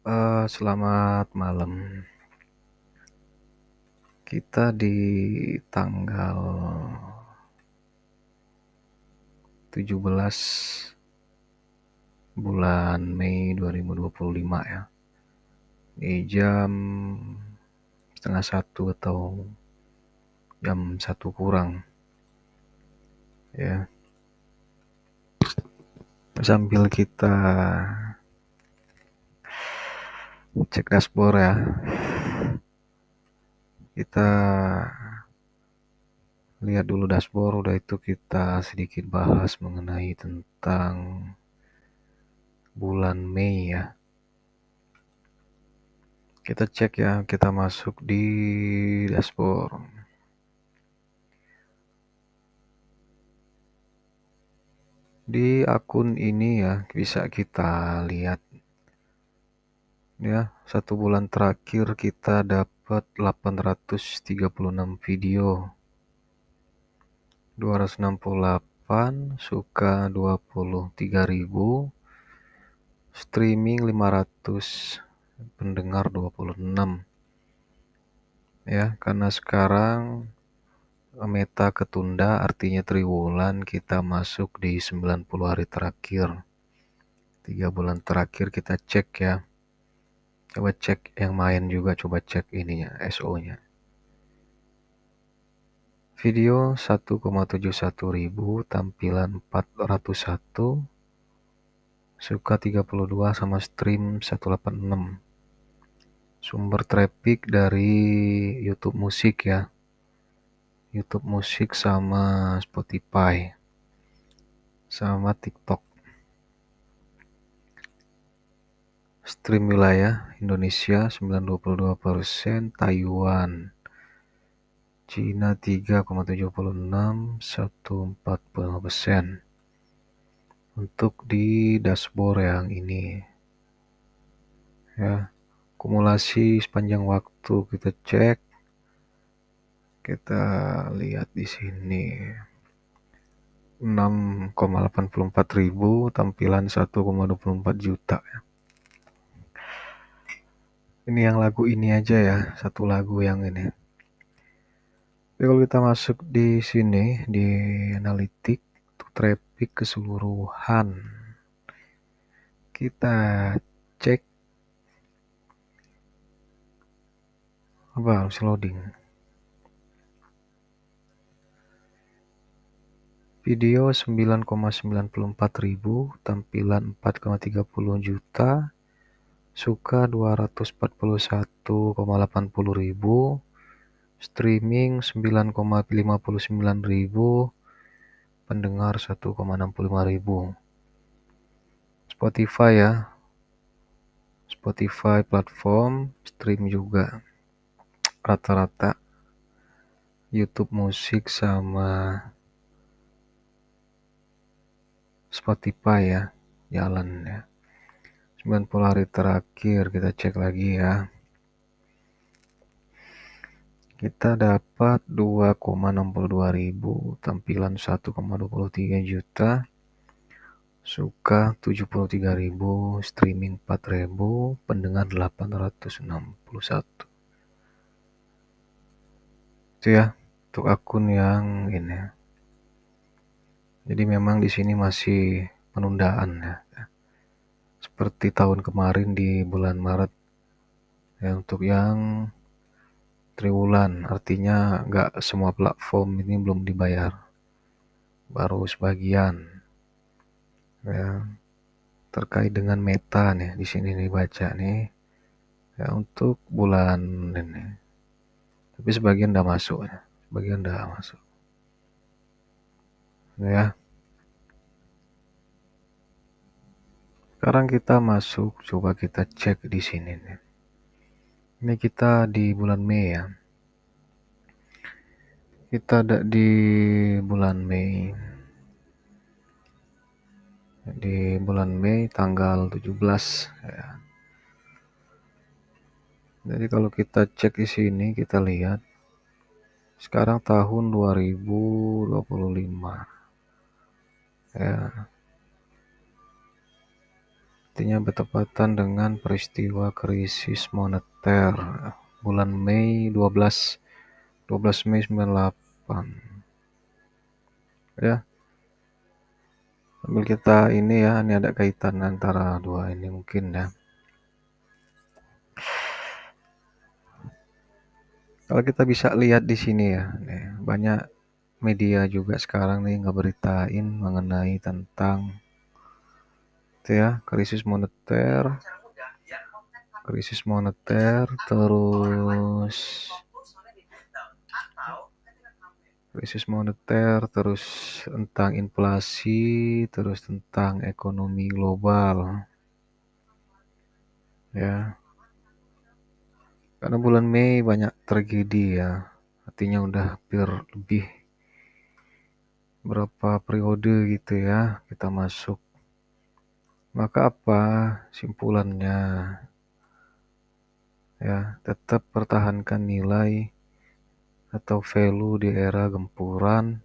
Selamat malam. Kita di tanggal 17 bulan Mei 2025 ya. Di jam setengah satu atau jam 1 kurang ya. Sambil kita cek dashboard ya. Kita lihat dulu dashboard, udah itu kita sedikit bahas mengenai tentang bulan Mei ya. Kita cek ya, kita masuk di dashboard. Di akun ini ya bisa kita lihat ya, 1 bulan terakhir kita dapat 836 video, 268 suka 23.000, streaming 500, pendengar 26 ya. Karena sekarang meta ketunda, artinya triwulan, kita masuk di 90 hari terakhir. 3 bulan terakhir kita cek ya. Coba cek yang main juga, coba cek ininya, SO-nya. Video 1,71 ribu, tampilan 401, suka 32 sama stream 186. Sumber traffic dari YouTube Musik ya. YouTube Musik sama Spotify sama TikTok. Stream wilayah Indonesia 92%, Taiwan, Cina 3,76, 1,45%. Untuk di dashboard yang ini ya, akumulasi sepanjang waktu kita cek, kita lihat di sini 6,84 ribu, tampilan 1,24 juta ya. Ini yang lagu ini aja ya, satu lagu yang ini. Tapi kalau kita masuk di sini di analitik untuk traffic keseluruhan, kita cek apa, harus loading. Video 9,94 ribu, tampilan 4,30 juta, suka 241,80 ribu, streaming 9,59 ribu, pendengar 1,65 ribu. Spotify ya, Spotify platform stream juga rata-rata. YouTube Musik sama Spotify ya, jalan ya. 90 hari terakhir kita cek lagi ya. Kita dapat 2,62 ribu, tampilan 1,23 juta, suka 73 ribu, streaming 4 ribu, pendengar 861. Itu ya untuk akun yang ini. Jadi memang di sini masih penundaan ya. Seperti tahun kemarin di bulan Maret ya, untuk yang triwulan, artinya nggak semua platform ini belum dibayar, baru sebagian ya. Terkait dengan meta nih di sini nih, baca nih ya, untuk bulan ini, tapi sebagian udah masuk ya, sebagian udah masuk ya. Sekarang kita masuk, coba kita cek di sini nih. Ini kita di bulan Mei ya. Kita ada di bulan Mei. Di bulan Mei tanggal 17 ya. Jadi kalau kita cek di sini, kita lihat sekarang tahun 2025 ya. artinya bertepatan dengan peristiwa krisis moneter bulan Mei 12 Mei 98 ya. Sambil kita ini ya, ini ada kaitan antara dua ini mungkin ya. Kalau kita bisa lihat di sini ya, nih, banyak media juga sekarang nih ngeberitain mengenai tentang itu ya, krisis moneter, terus tentang inflasi, terus tentang ekonomi global ya. Karena bulan Mei banyak tragedi ya, artinya udah hampir lebih berapa periode gitu ya kita masuk. Maka apa simpulannya? Ya, tetap pertahankan nilai atau value di era gempuran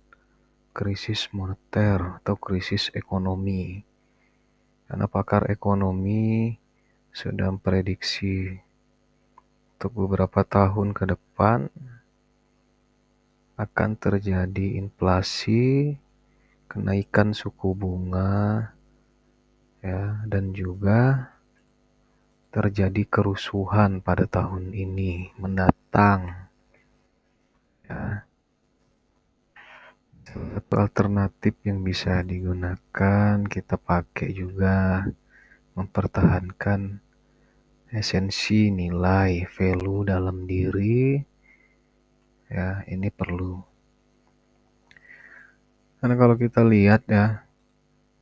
krisis moneter atau krisis ekonomi. Karena pakar ekonomi sudah memprediksi untuk beberapa tahun ke depan akan terjadi inflasi, kenaikan suku bunga, ya, dan juga terjadi kerusuhan pada tahun ini mendatang. Ya, salah satu alternatif yang bisa digunakan kita pakai juga mempertahankan esensi nilai value dalam diri. Ya, ini perlu. Karena kalau kita lihat ya,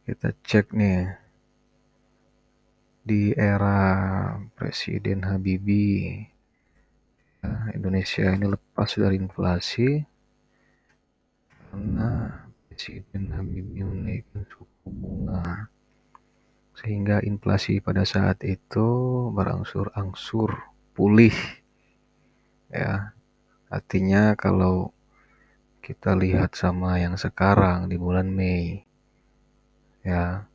kita cek nih di era Presiden Habibie, ya, Indonesia ini lepas dari inflasi karena Presiden Habibie menaikkan suku bunga sehingga inflasi pada saat itu berangsur-angsur pulih ya. Artinya kalau kita lihat sama yang sekarang di bulan Mei ya,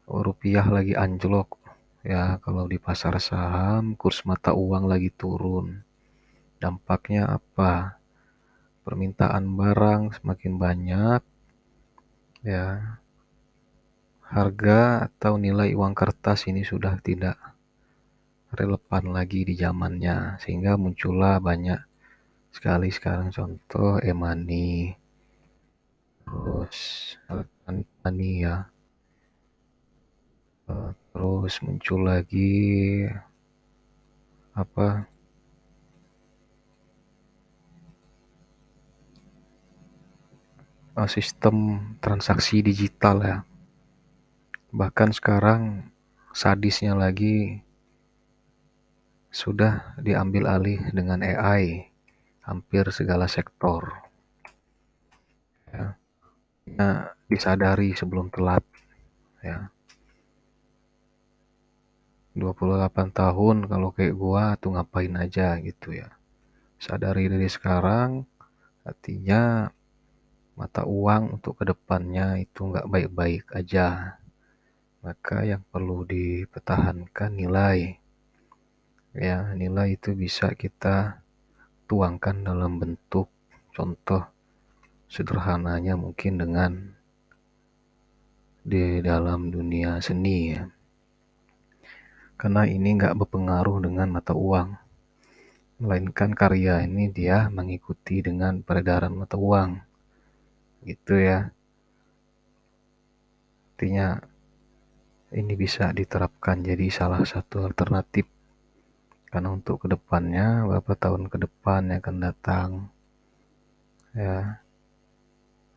rupiah lagi anjlok ya, kalau di pasar saham kurs mata uang lagi turun. Dampaknya apa? Permintaan barang semakin banyak ya. Harga atau nilai uang kertas ini sudah tidak relevan lagi di zamannya, sehingga muncullah banyak sekali sekarang contoh e-money, terus electronic money ya. Terus muncul lagi apa, sistem transaksi digital ya. Bahkan sekarang sadisnya lagi sudah diambil alih dengan AI hampir segala sektor ya. Nah, disadari sebelum telat ya. 28 tahun kalau kayak gua tuh ngapain aja gitu ya. Sadari dari sekarang, artinya mata uang untuk kedepannya itu nggak baik-baik aja. Maka yang perlu dipertahankan nilai. Ya, nilai itu bisa kita tuangkan dalam bentuk contoh sederhananya mungkin dengan di dalam dunia seni ya. Karena ini nggak berpengaruh dengan mata uang. Melainkan karya ini dia mengikuti dengan peredaran mata uang. Gitu ya. Artinya ini bisa diterapkan jadi salah satu alternatif. Karena untuk kedepannya, beberapa tahun ke depan yang akan datang, ya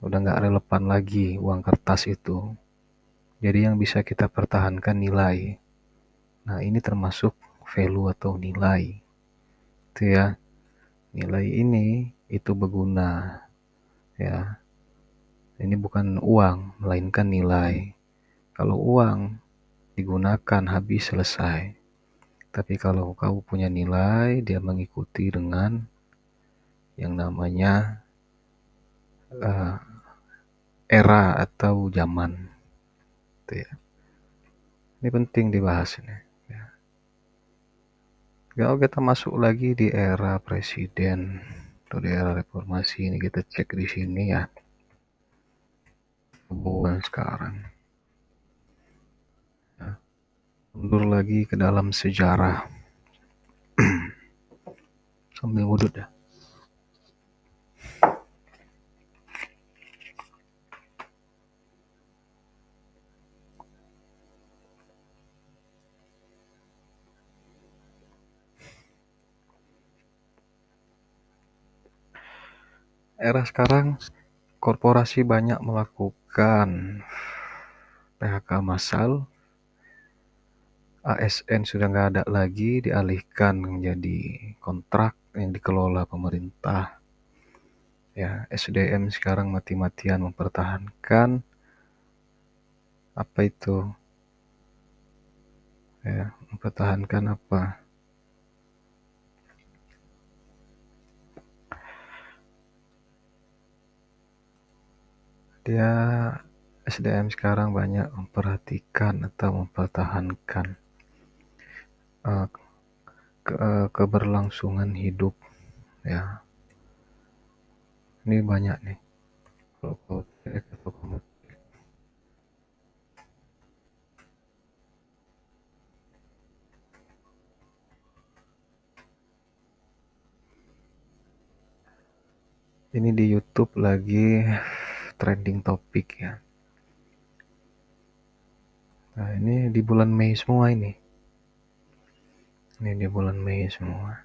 udah nggak relevan lagi uang kertas itu. Jadi yang bisa kita pertahankan nilai. Nah ini termasuk value atau nilai. Itu ya, nilai ini itu berguna. Ya, ini bukan uang, melainkan nilai. Kalau uang digunakan habis selesai. Tapi kalau kau punya nilai, dia mengikuti dengan yang namanya era atau zaman. Gitu ya. Ini penting dibahas ini. Ya. Kalau kita masuk lagi di era presiden atau di era reformasi ini, kita cek di sini ya, hubungan sekarang. Ya. Mundur lagi ke dalam sejarah. Sambil wudhu ya. Era sekarang, korporasi banyak melakukan PHK massal. ASN sudah nggak ada lagi, dialihkan menjadi kontrak yang dikelola pemerintah. Ya, SDM sekarang mati-matian mempertahankan apa itu? Ya, mempertahankan apa? Dia SDM sekarang banyak memperhatikan atau mempertahankan keberlangsungan hidup. Ya, ini banyak nih. Ini di YouTube lagi trending topik ya. Nah, ini di bulan Mei semua ini. Ini di bulan Mei semua.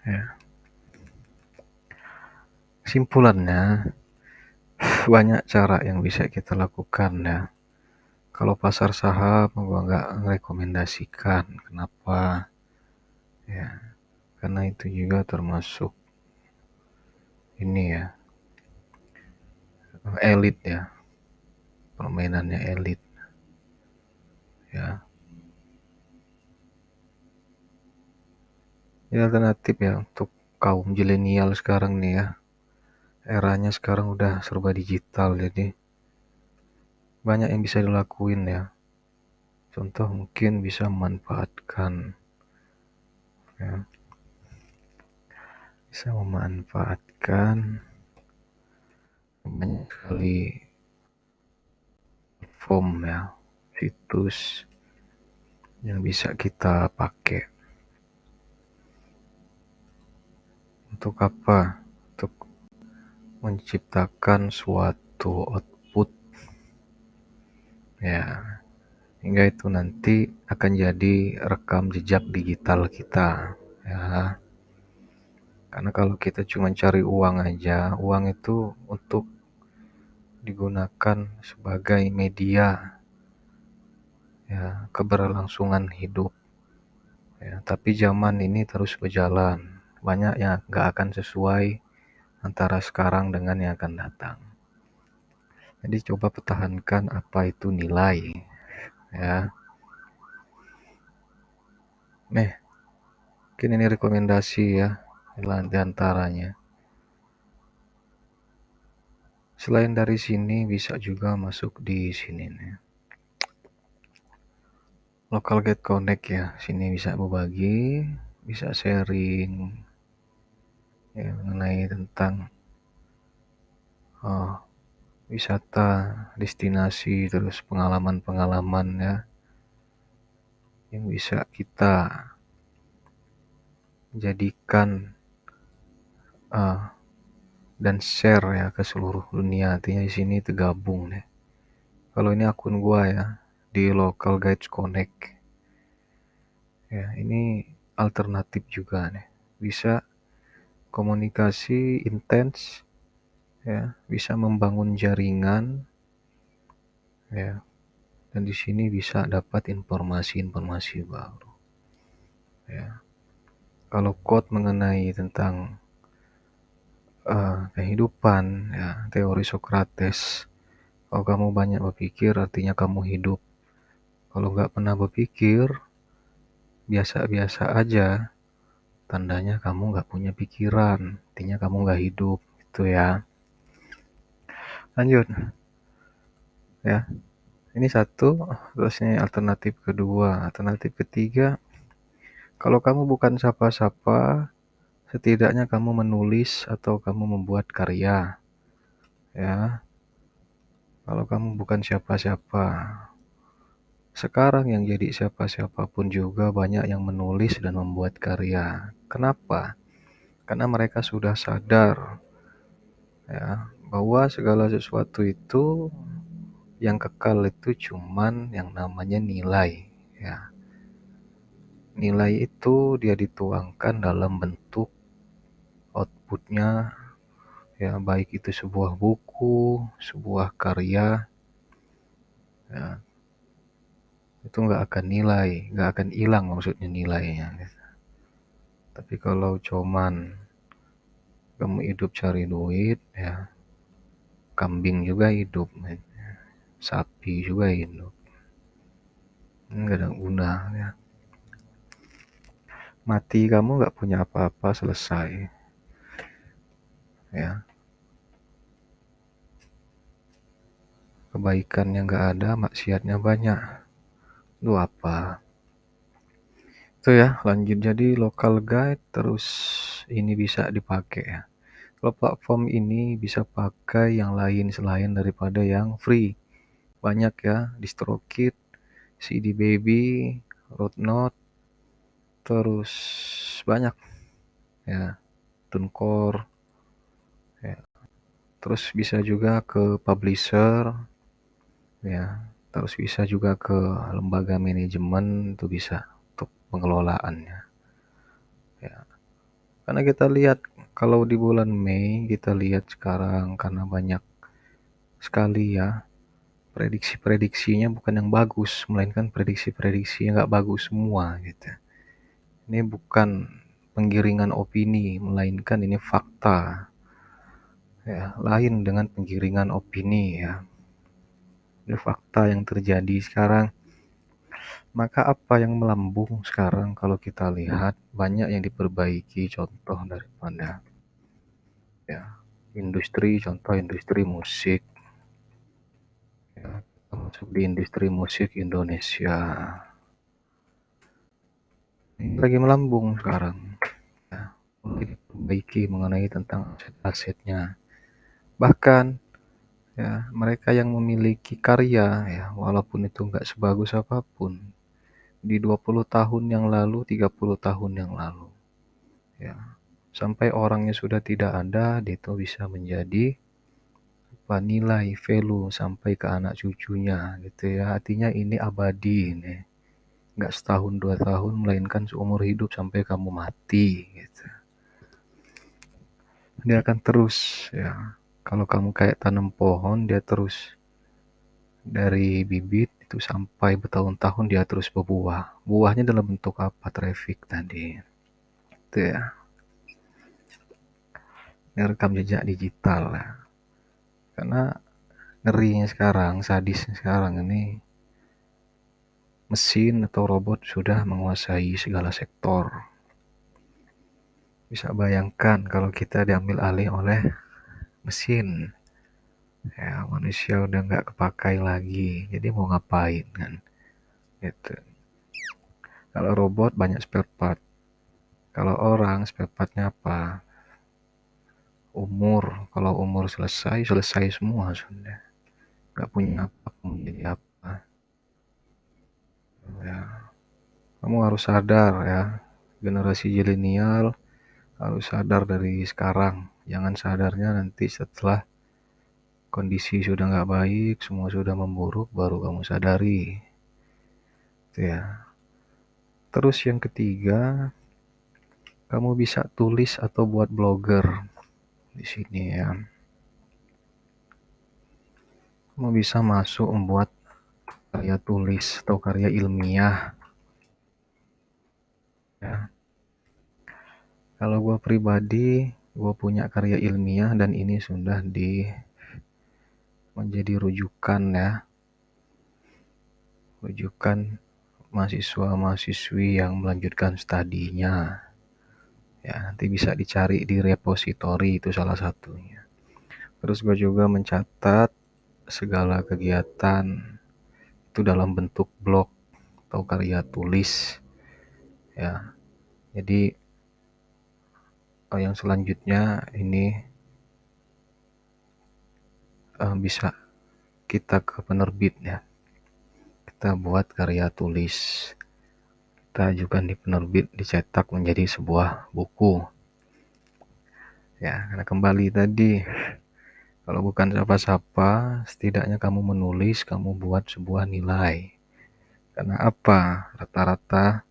Ya. Simpulannya, banyak cara yang bisa kita lakukan ya. Kalau pasar saham, gua nggak merekomendasikan. Kenapa? Ya, karena itu juga termasuk ini ya, elit ya, permainannya elit ya. Ini alternatif ya untuk kaum milenial sekarang nih ya. Eranya sekarang udah serba digital, jadi banyak yang bisa dilakuin ya. Contoh mungkin bisa memanfaatkan ya, bisa memanfaatkan banyak sekali platform ya, situs yang bisa kita pakai. Untuk apa? Untuk menciptakan suatu output ya, hingga itu nanti akan jadi rekam jejak digital kita ya. Karena kalau kita cuma cari uang aja, uang itu untuk digunakan sebagai media ya, keberlangsungan hidup ya. Tapi zaman ini terus berjalan, banyak yang nggak akan sesuai antara sekarang dengan yang akan datang. Jadi coba pertahankan apa itu nilai ya. Nih, mungkin ini rekomendasi ya, di antaranya. Selain dari sini bisa juga masuk di sini nih. Local Get Connect ya, sini bisa berbagi, bisa sharing ya, mengenai tentang wisata, destinasi, terus pengalaman-pengalaman ya yang bisa kita jadikan dan share ya ke seluruh dunia. Artinya di sini tergabung nih. Kalau ini akun gua ya, di Local Guides Connect. Ya, ini alternatif juga nih. Bisa komunikasi intens ya, bisa membangun jaringan ya. Dan di sini bisa dapat informasi-informasi baru. Ya. Kalau quote mengenai tentang kehidupan ya, teori Socrates, kalau kamu banyak berpikir artinya kamu hidup. Kalau nggak pernah berpikir, biasa-biasa aja, tandanya kamu nggak punya pikiran, artinya kamu nggak hidup, gitu ya. Lanjut. ya. Ini satu, terus ini alternatif kedua. Alternatif ketiga, kalau kamu bukan siapa-siapa, setidaknya kamu menulis atau kamu membuat karya, ya. Kalau kamu bukan siapa-siapa, sekarang yang jadi siapa-siapa pun juga banyak yang menulis dan membuat karya. Kenapa? Karena mereka sudah sadar, ya, bahwa segala sesuatu itu yang kekal itu cuman yang namanya nilai, ya. Nilai itu dia dituangkan dalam bentuk outputnya, ya, baik itu sebuah buku, sebuah karya, ya, itu nggak akan hilang maksudnya nilainya. Tapi kalau cuman kamu hidup cari duit, ya, kambing juga hidup, sapi juga hidup, nggak ada guna, ya. Mati kamu nggak punya apa-apa, selesai, ya. Kebaikannya nggak ada, maksiatnya banyak. Lu apa? Itu ya, lanjut. Jadi local guide terus ini bisa dipakai, ya. Kalau platform ini bisa pakai yang lain selain daripada yang free. Banyak ya, DistroKid, CD Baby, Roadnote, terus banyak ya, TuneCore, ya. Terus bisa juga ke publisher, ya. Terus bisa juga ke lembaga manajemen, itu bisa untuk pengelolaannya, ya. Karena kita lihat kalau di bulan Mei, kita lihat sekarang karena banyak sekali ya prediksi-prediksinya bukan yang bagus, melainkan prediksi-prediksi yang nggak bagus semua gitu. Ini bukan penggiringan opini, melainkan ini fakta, ya. Lain dengan penggiringan opini, ya. Ini fakta yang terjadi sekarang. Maka apa yang melambung sekarang kalau kita lihat banyak yang diperbaiki, contoh daripada, ya, contoh industri musik, ya, masuk di industri musik Indonesia ini lagi melambung sekarang, ya, mulai diperbaiki mengenai tentang aset-asetnya. Bahkan, ya, mereka yang memiliki karya, ya, walaupun itu nggak sebagus apapun di 20 tahun yang lalu, 30 tahun yang lalu, ya, sampai orangnya sudah tidak ada, dia itu bisa menjadi apa, nilai value sampai ke anak cucunya gitu ya. Artinya ini abadi ini. Nggak setahun 2 tahun, melainkan seumur hidup sampai kamu mati gitu. Dia akan terus, ya. Kalau kamu kayak tanam pohon, dia terus dari bibit itu sampai bertahun-tahun dia terus berbuah. Buahnya dalam bentuk apa? Traffic tadi. Itu ya. Ini rekam jejak digital ya. Karena ngerinya sekarang, sadisnya sekarang ini mesin atau robot sudah menguasai segala sektor. Bisa bayangkan kalau kita diambil alih oleh mesin, ya, manusia udah nggak kepakai lagi, jadi mau ngapain kan gitu. Kalau robot banyak spare part, kalau orang spare partnya apa? Kalau umur selesai selesai semua sudah, nggak punya apa, mau jadi apa, ya. Kamu harus sadar ya, generasi zilenial harus sadar dari sekarang, jangan sadarnya nanti setelah kondisi sudah nggak baik, semua sudah memburuk, baru kamu sadari itu ya. Terus yang ketiga, kamu bisa tulis atau buat blogger di sini ya. Kamu bisa masuk membuat karya tulis atau karya ilmiah, ya. Kalau gue pribadi, gue punya karya ilmiah dan ini sudah menjadi rujukan ya, rujukan mahasiswa-mahasiswi yang melanjutkan studinya. Ya, nanti bisa dicari di repository, itu salah satunya. Terus gue juga mencatat segala kegiatan itu dalam bentuk blog atau karya tulis ya. Jadi yang selanjutnya ini bisa kita ke penerbit ya. Kita buat karya tulis, kita ajukan di penerbit, dicetak menjadi sebuah buku ya. Karena kembali tadi, kalau bukan siapa-siapa, setidaknya kamu menulis, kamu buat sebuah nilai. Karena apa? Rata-rata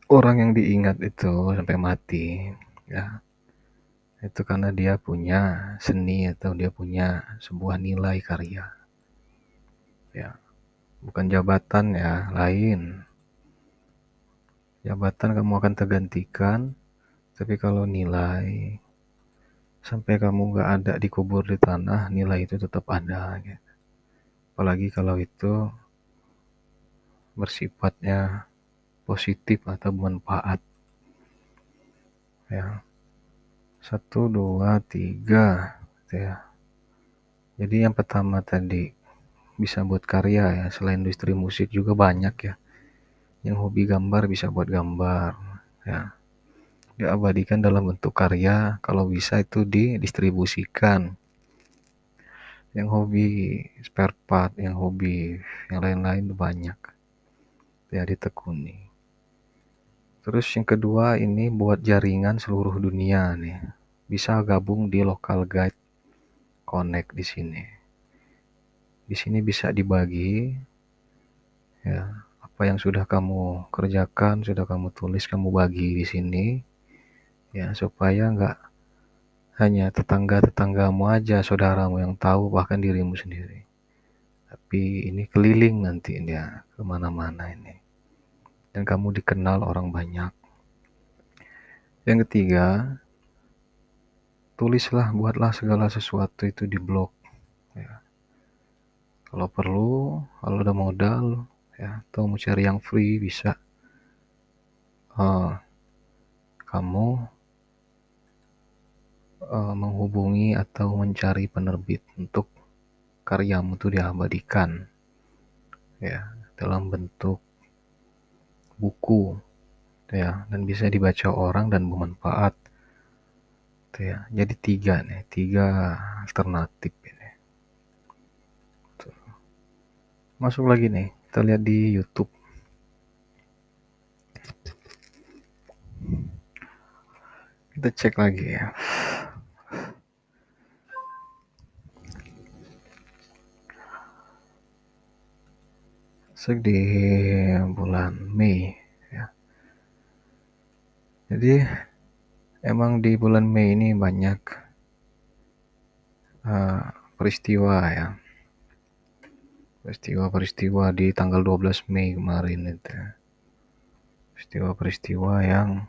orang yang diingat itu sampai mati ya, itu karena dia punya seni atau dia punya sebuah nilai karya ya. Bukan jabatan ya, lain. Jabatan kamu akan tergantikan, tapi kalau nilai, sampai kamu gak ada dikubur di tanah, nilai itu tetap ada gitu. Apalagi kalau itu bersifatnya positif atau bermanfaat ya. 1, 2, 3 ya. Jadi yang pertama tadi, bisa buat karya ya. Selain industri musik juga banyak ya, yang hobi gambar bisa buat gambar ya, diabadikan dalam bentuk karya. Kalau bisa itu didistribusikan. Yang hobi spare part, yang hobi yang lain-lain banyak ya, ditekuni. Terus yang kedua ini buat jaringan seluruh dunia nih, bisa gabung di local guide connect di sini. Di sini bisa dibagi ya, apa yang sudah kamu kerjakan, sudah kamu tulis, kamu bagi di sini ya, supaya nggak hanya tetangga-tetanggamu aja, saudaramu yang tahu, bahkan dirimu sendiri, tapi ini keliling nanti dia kemana-mana ini, dan kamu dikenal orang banyak. Yang ketiga, tulislah, buatlah segala sesuatu itu di blog ya. Kalau perlu, kalau ada modal ya, atau mau cari yang free, bisa kamu menghubungi atau mencari penerbit untuk karyamu itu diabadikan ya, dalam bentuk buku ya, dan bisa dibaca orang dan bermanfaat ya. Jadi 3 nih, 3 alternatif ini. Tuh. Masuk lagi nih, kita lihat di YouTube. Kita cek lagi ya. Di bulan Mei ya. Jadi emang di bulan Mei ini banyak peristiwa ya. Peristiwa-peristiwa di tanggal 12 Mei kemarin itu. Peristiwa-peristiwa yang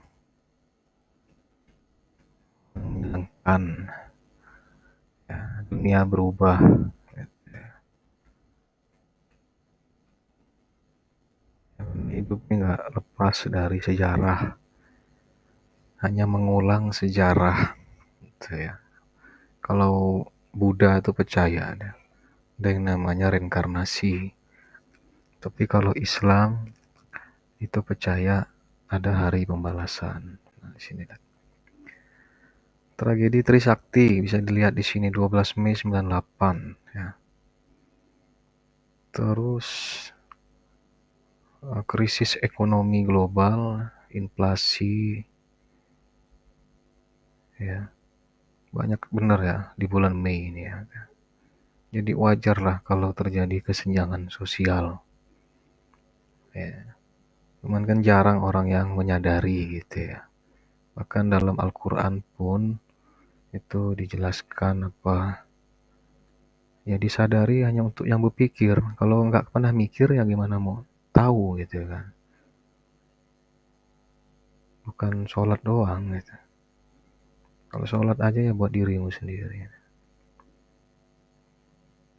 menyenangkan ya, dunia berubah. Hidup ini nggak lepas dari sejarah, hanya mengulang sejarah gitu ya. Kalau Buddha itu percaya ada yang namanya reinkarnasi, tapi kalau Islam itu percaya ada hari pembalasan. Nah, di sini tragedi Trisakti bisa dilihat di sini 12 Mei 98 ya. Terus krisis ekonomi global, inflasi ya, banyak benar ya di bulan Mei ini ya. Jadi wajar lah kalau terjadi kesenjangan sosial ya. Cuman kan jarang orang yang menyadari gitu ya. Bahkan dalam Al-Quran pun itu dijelaskan apa ya, disadari hanya untuk yang berpikir. Kalau nggak pernah mikir ya gimana mau tahu gitu kan. Bukan sholat doang gitu. Kalau sholat aja ya buat dirimu sendiri.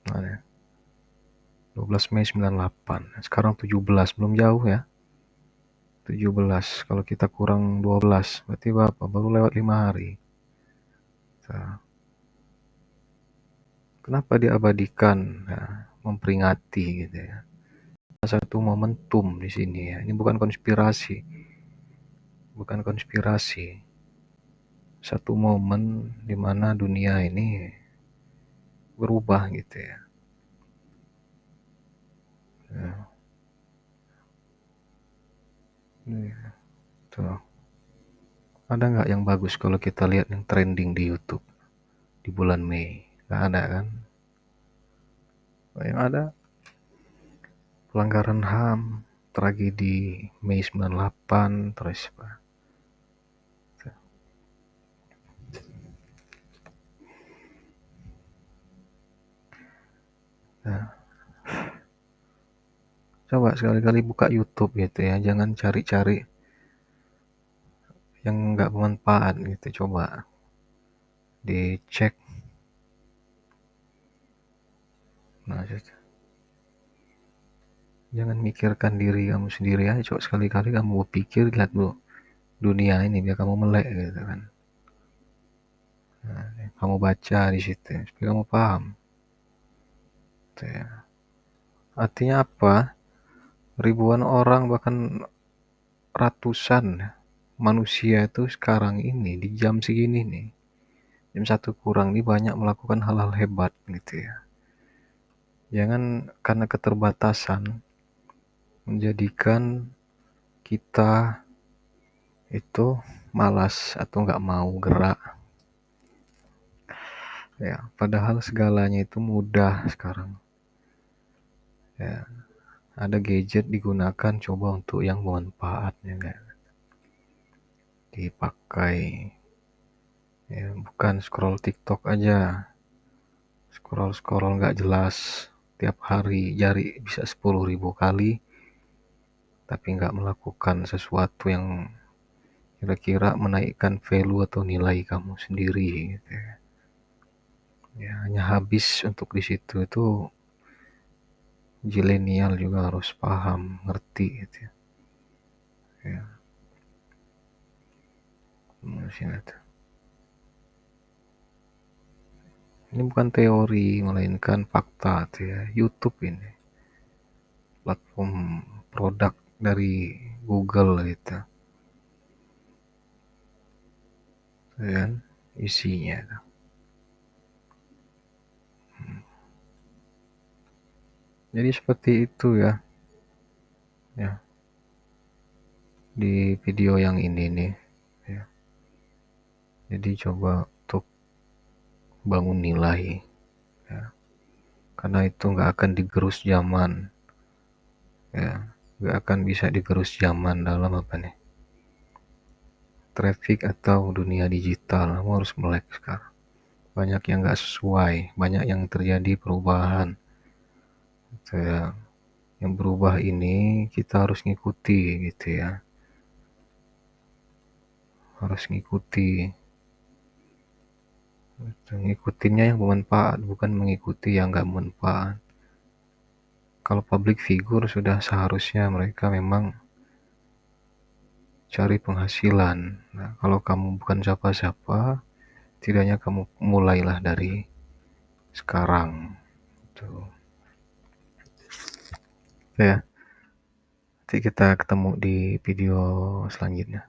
Nah, ya. 12 Mei 98. Sekarang 17, belum jauh ya. 17. Kalau kita kurang 12, berarti berapa? Baru lewat 5 hari. Nah, Kenapa diabadikan? Nah, memperingati gitu ya. Satu momentum di sini ya. Ini bukan konspirasi, bukan konspirasi. Satu momen di mana dunia ini berubah gitu ya. Ya, ini tuh. Ada nggak yang bagus kalau kita lihat yang trending di YouTube di bulan Mei? Nggak ada kan? Yang ada pelanggaran HAM, tragedi Mei 98, terus apa? Nah, coba sekali-kali buka YouTube gitu ya, jangan cari-cari yang nggak bermanfaat gitu. Coba dicek. Nah, jangan mikirkan diri kamu sendiri aja. Coba sekali-kali kamu berpikir, lihat dulu dunia ini biar kamu melek gitu kan. Nah, kamu baca di situ supaya kamu paham. Gitu ya. Artinya apa? Ribuan orang bahkan ratusan manusia itu sekarang ini di jam segini nih, jam 1 kurang nih banyak melakukan hal-hal hebat gitu ya. Jangan karena keterbatasan menjadikan kita itu malas atau nggak mau gerak. Ya, padahal segalanya itu mudah sekarang. Ya, ada gadget digunakan coba untuk yang bermanfaat ya kan. Dipakai. Ya, bukan scroll TikTok aja. Scroll-scroll nggak jelas. Tiap hari jari bisa 10.000 kali. Tapi nggak melakukan sesuatu yang kira-kira menaikkan value atau nilai kamu sendiri gitu ya. Ya, hanya habis untuk di situ itu zilenial juga harus paham, ngerti gitu ya. Ya, ini bukan teori melainkan fakta tuh ya. YouTube ini platform produk dari Google gitu. Dan isinya. Jadi seperti itu ya. Ya, di video yang ini nih ya. Jadi coba untuk bangun nilai ya. Karena itu nggak akan digerus zaman ya. Nggak akan bisa digerus zaman dalam apa nih? Traffic atau dunia digital. Kamu harus melek sekarang. Banyak yang nggak sesuai, banyak yang terjadi perubahan. Gitu ya. Yang berubah ini kita harus ngikuti gitu ya. Harus ngikuti. Ngikutinnya yang bermanfaat, bukan mengikuti yang nggak bermanfaat. Kalau public figure sudah seharusnya mereka memang cari penghasilan. Nah, kalau kamu bukan siapa-siapa, tidaknya kamu mulailah dari sekarang. Tuh. Ya, nanti kita ketemu di video selanjutnya.